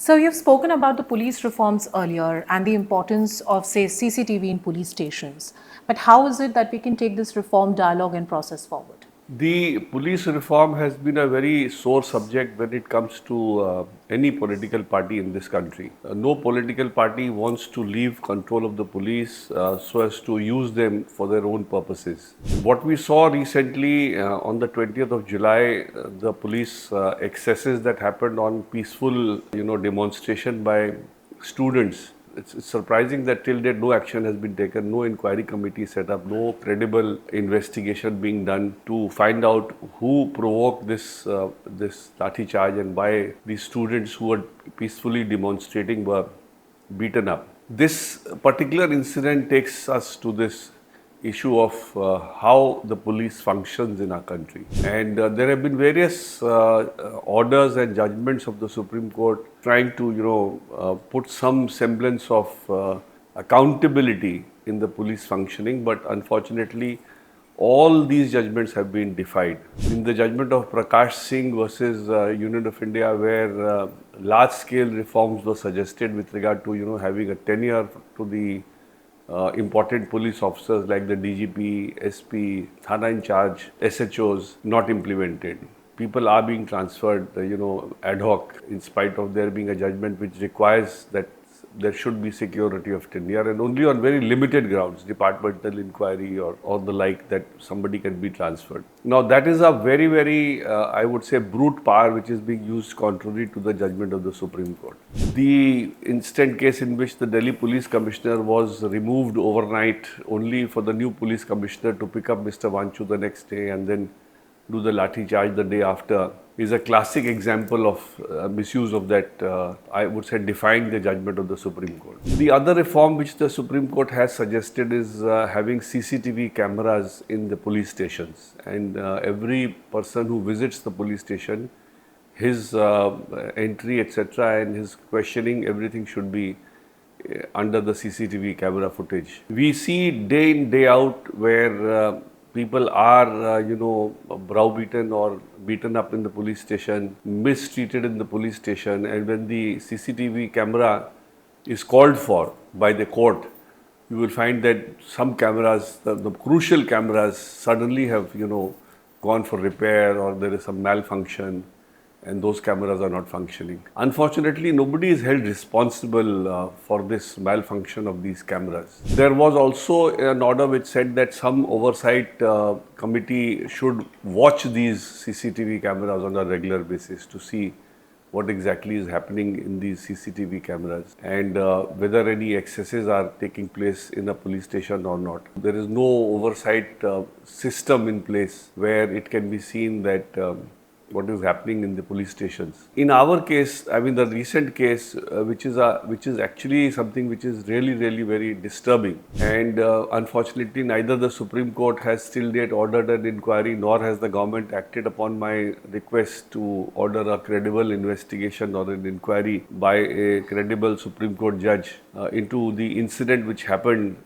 So you've spoken about the police reforms earlier and the importance of, say, CCTV in police stations. But how is it that we can take this reform dialogue and process forward? The police reform has been a very sore subject when it comes to any political party in this country. No political party wants to leave control of the police so as to use them for their own purposes. What we saw recently on the 20th of July, the police excesses that happened on peaceful, demonstration by students. It's surprising that till date no action has been taken, no inquiry committee set up, no credible investigation being done to find out who provoked this lathi charge and why these students who were peacefully demonstrating were beaten up. This particular incident takes us to this issue of how the police functions in our country. And there have been various orders and judgments of the Supreme Court trying to, put some semblance of accountability in the police functioning, but unfortunately, all these judgments have been defied. In the judgment of Prakash Singh versus Union of India, where large-scale reforms were suggested with regard to, having a tenure to the important police officers like the DGP, SP, Thana in charge, SHOs not implemented. People are being transferred, ad hoc in spite of there being a judgment which requires that there should be security of tenure and only on very limited grounds, departmental inquiry or the like, that somebody can be transferred. Now that is a very, very, I would say, brute power which is being used contrary to the judgment of the Supreme Court. The instant case in which the Delhi Police Commissioner was removed overnight only for the new Police Commissioner to pick up Mr. Vanchu the next day and then do the lathi charge the day after is a classic example of misuse of that, I would say, defying the judgment of the Supreme Court. The other reform which the Supreme Court has suggested is having CCTV cameras in the police stations, and every person who visits the police station, his entry, etc., and his questioning, everything should be under the CCTV camera footage. We see day in, day out where people are, browbeaten or beaten up in the police station, mistreated in the police station, and when the CCTV camera is called for by the court, you will find that some cameras, the crucial cameras, suddenly have, gone for repair or there is some malfunction and those cameras are not functioning. Unfortunately, nobody is held responsible for this malfunction of these cameras. There was also an order which said that some oversight committee should watch these CCTV cameras on a regular basis to see what exactly is happening in these CCTV cameras and whether any excesses are taking place in a police station or not. There is no oversight system in place where it can be seen that what is happening in the police stations. In our case, I mean the recent case, which is actually something which is really, really very disturbing, and unfortunately neither the Supreme Court has till date ordered an inquiry nor has the government acted upon my request to order a credible investigation or an inquiry by a credible Supreme Court judge into the incident which happened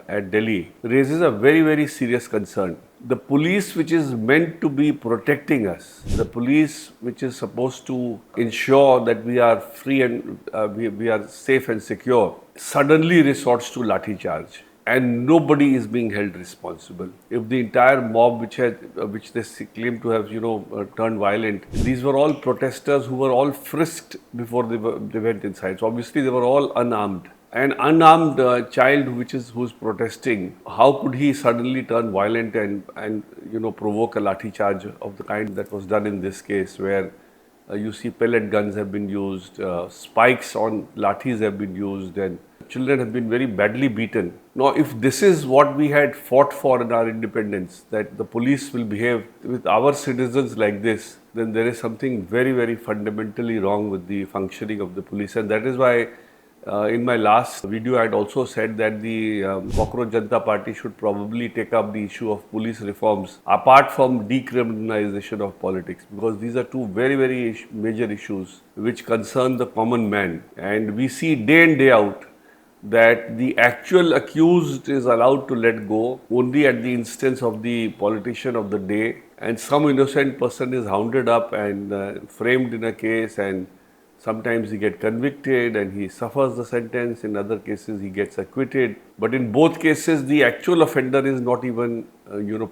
at Delhi, raises a very, very serious concern. The police which is meant to be protecting us, the police which is supposed to ensure that we are free and we are safe and secure, suddenly resorts to lathi charge. And nobody is being held responsible. If the entire mob which they claim to have, turned violent, these were all protesters who were all frisked before they went inside. So obviously they were all unarmed. An unarmed child who's protesting, how could he suddenly turn violent and provoke a lathi charge of the kind that was done in this case, where you see pellet guns have been used, spikes on lathis have been used, and children have been very badly beaten. Now, if this is what we had fought for in our independence, that the police will behave with our citizens like this, then there is something very, very fundamentally wrong with the functioning of the police. And that is why in my last video, I had also said that the Cockroach Janta Party should probably take up the issue of police reforms apart from decriminalization of politics, because these are two very, very major issues which concern the common man. And we see day in, day out that the actual accused is allowed to let go only at the instance of the politician of the day, and some innocent person is hounded up and framed in a case, and Sometimes he gets convicted and he suffers the sentence. In other cases, he gets acquitted. But in both cases, the actual offender is not even,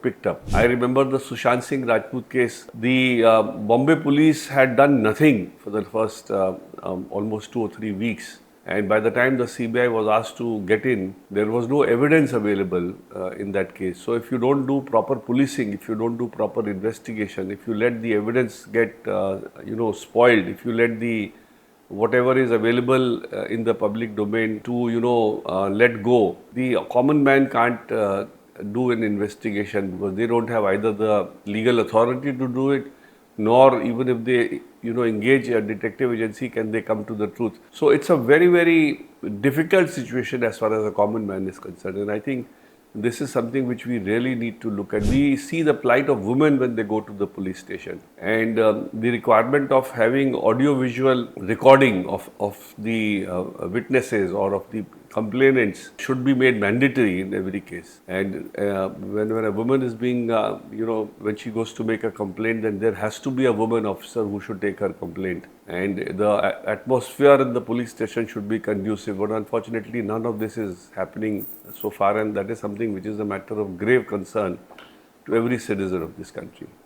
picked up. I remember the Sushant Singh Rajput case. The Bombay police had done nothing for the first almost 2 or 3 weeks. And by the time the CBI was asked to get in, there was no evidence available in that case. So if you don't do proper policing, if you don't do proper investigation, if you let the evidence get, spoiled, if you let the whatever is available in the public domain to, let go, the common man can't do an investigation because they don't have either the legal authority to do it, nor even if they engage a detective agency can they come to the truth. So it's a very, very difficult situation as far as a common man is concerned, and I think this is something which we really need to look at. We see the plight of women when they go to the police station, and the requirement of having audio-visual recording of the witnesses or of the complainants should be made mandatory in every case. And when a woman is being, when she goes to make a complaint, then there has to be a woman officer who should take her complaint. And the atmosphere in the police station should be conducive. But unfortunately, none of this is happening so far, and that is something which is a matter of grave concern to every citizen of this country.